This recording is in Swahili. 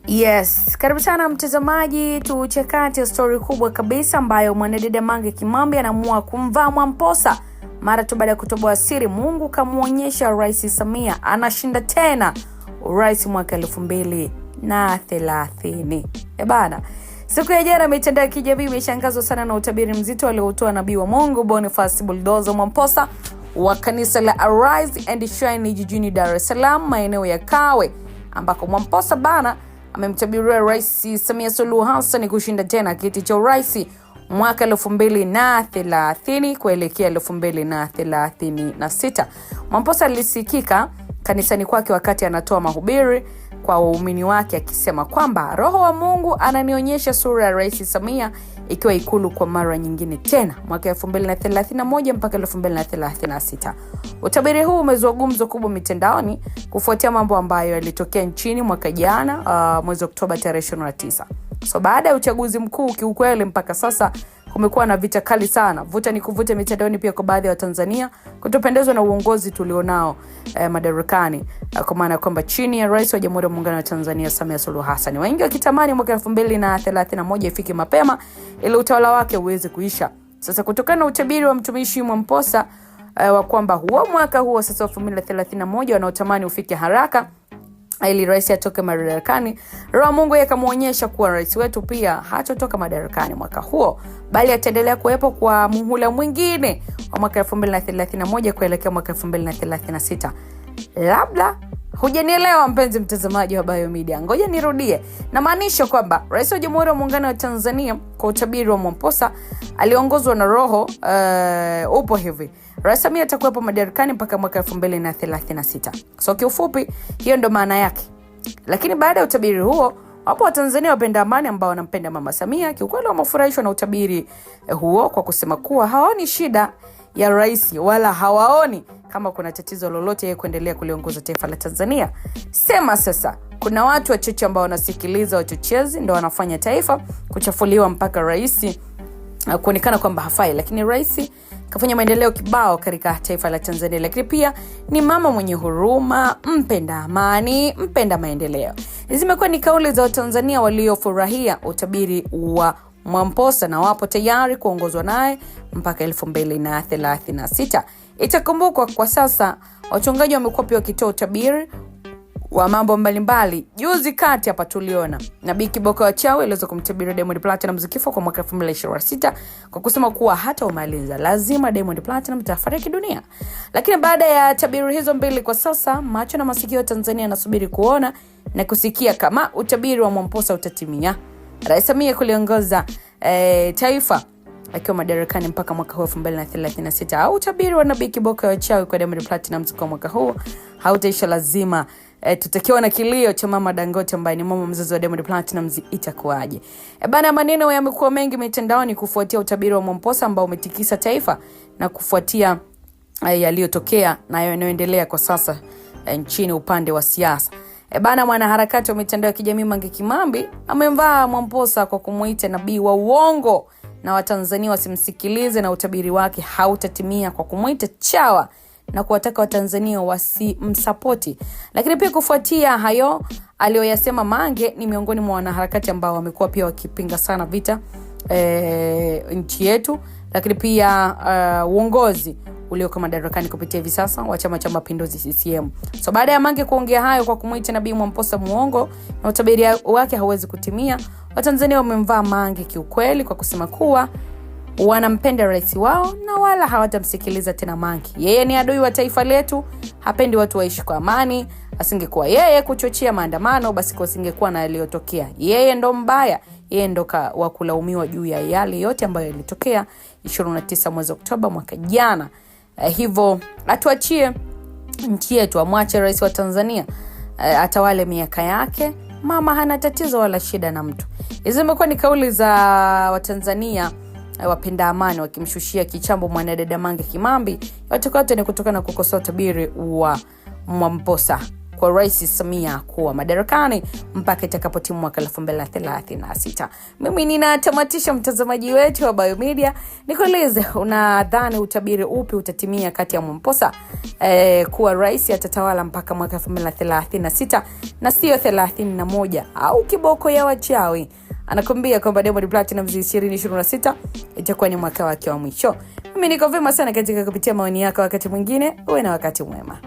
Yes, karibu sana mtazamaji, tuchekate story kubwa kabisa ambayo mwanadada Mange Kimambi anaamua kumvaa Mwamposa mara tu baada ya kutoboa siri Mungu kamuonyesha Rais Samia anashinda tena urais mwaka 2030. Bana, siku ya jana mitandao ya kijamii imeshangazwa sana na utabiri mzito aliotoa nabii wa Mungu Boniface Bulldozer Mwamposa wa kanisa la Arise and Shine jijini Dar es Salaam maeneo ya Kawe, ambako Mwamposa bana amemtabiria Rais Samia Suluhu Hassan kushinda tena kiti cha urais mwaka 2030 kuelekea 2036. Mwamposa alisikika kanisani kwake wakati anatoa mahubiri kwa waumini wake akisema kwamba Roho wa Mungu ananionyesha sura ya Rais Samia ikiwa Ikulu kwa mara nyingine tena mwaka 2031 mpaka 2036. Utabiri huu umezua gumzo kubwa mitandaoni kufuatia mambo ambayo yalitokea nchini mwaka jana mwezi Oktoba tarehe 29. So baada ya uchaguzi mkuu kiukweli mpaka sasa kumekuwa na vita kali sana, vuta ni kuvuta mitandaoni pia kwa baadhi ya Watanzania kutopendezwa na uongozi tulionao madarakani, kwa maana kwamba chini ya Rais wa Jamhuri ya Muungano wa Tanzania Samia Suluhu Hassan. Wengi wakitamani mwaka 2031 ifike mapema ili utawala wake uweze kuisha. Sasa kutokana na utabiri wa mtumishi Mwamposa wa kwamba huo mwaka huo sasa 2031 wanaotamani ufike haraka ili rais atoke madarakani, Roho Mungu yakamuonyesha kuwa rais wetu pia hatotoka madarakani mwaka huo, bali ataendelea kuwepo kwa muhula mwingine wa mwaka 2031 kuelekea mwaka 2036. Labda hujanielewa mpenzi mtazamaji wa Biomedia, ngoja nirudie. Na maanisha kwamba rais wa Jamhuri ya Muungano wa Tanzania kwa utabiri wa Mwamposa aliongozwa na Roho upo hivi: Rais Samia atakuwepo madarakani mpaka mwaka 2036. So kiufupi hiyo ndo maana yake. Lakini baada ya utabiri huo, wapo Watanzania wapenda amani ambao wanampenda Mama Samia kiukweli wamefurahishwa na utabiri huo kwa kusema kuwa hawaoni shida ya rais wala hawaoni kama kuna tatizo lolote yeye kuendelea kuliongoza taifa la Tanzania. Sema sasa kuna watu wachache ambao wanasikiliza wachochezi ndio wanafanya taifa kuchafuliwa mpaka rais kuonekana kwamba hafai, lakini rais kafanya maendeleo kibao katika taifa la Tanzania. Lakini pia ni mama mwenye huruma, mpenda amani, mpenda maendeleo. Zimekuwa ni kauli za Watanzania waliofurahia utabiri wa Mwamposa na wapo tayari kuongozwa naye mpaka 2036. Itakumbukwa kwa sasa wachungaji wamekuwa pia wakitoa utabiri wa mambo mbalimbali. Juzi kati hapa tuliona Nabii Kiboko wa Chawe aliweza kumtabiri Diamond Platnumz kifo kwa mwaka 2026 kwa kusema kuwa hata umaliza lazima Diamond Platnumz atafariki dunia. Lakini baada ya tabiri hizo mbili, kwa sasa macho na masikio ya Tanzania yanasubiri kuona na kusikia kama utabiri wa Mwamposa utatimia, Rais Samia kuliongoza taifa akiwa madarakani mpaka mwaka 2036, au utabiri wa Nabii Kiboko wa Chawe kwa Diamond Platnumz kwa mwaka huu hautaisha. Lazima tutakiwa na kilio cha Mama Dangote ambaye ni mama mzazi wa Diamond Platnumz, itakuwaje? Bana, maneno yamekuwa mengi mitandaoni kufuatia utabiri wa Mwamposa ambao umetikisa taifa na kufuatia yaliyotokea na yanayoendelea kwa sasa nchini upande wa siasa. Bana, mwanaharakati wa mitandao ya kijamii Mange Kimambi amemvaa Mwamposa kwa kumuita nabii wa uongo na Watanzania wasimsikilize na utabiri wake hautatimia kwa kumuita chawa na kuwataka Watanzania wasimsapoti. Lakini pia kufuatia hayo aliyoyasema Mange, ni miongoni mwa wanaharakati ambao wamekuwa pia wakipinga sana vita nchi yetu, lakini pia uongozi uliokuwa madarakani kupitia hivi sasa wa Chama cha Mapinduzi CCM. So baada ya Mange kuongea hayo kwa kumuita nabii Mwamposa muongo na utabiri wake hauwezi kutimia, Watanzania wamemvaa Mange kiukweli kwa kusema kuwa wanampenda rais wao na wala hawatamsikiliza tena Mange. Yeye ni adui wa taifa letu, hapendi watu waishi kwa amani. Asingekuwa yeye kuchochea maandamano, basi kusingekuwa na yaliyotokea. Yeye ndo mbaya, yeye ndo wa kulaumiwa juu ya yale yote ambayo yalitokea 29 mwezi Oktoba mwaka jana. Hivyo atuachie nchi yetu, amwache rais wa Tanzania atawale miaka yake. Mama hana tatizo wala shida na mtu. Hizo zimekuwa ni kauli za Watanzania wapenda amani wakimshushia kichambo mwanadada Mange Kimambi. Yote ni kutokana na kukosoa utabiri wa Mwamposa. kwa Rais Samia kuwa madarakani mpaka itakapotimu mwaka 2036. Mimi ninatamatisha mtazamaji wetu wa Biomedia. Nikueleze, unadhani utabiri upi utatimia kati ya Mwamposa kuwa rais atatawala mpaka mwaka 2036 na sio 31, au kiboko ya wachawi? Anakuambia kwamba Diamond Platnumz 2026 itakuwa ni mwaka wake wa mwisho. Mimi niko vema sana katika kupitia maoni yako. Wakati mwingine uwe na wakati mwema.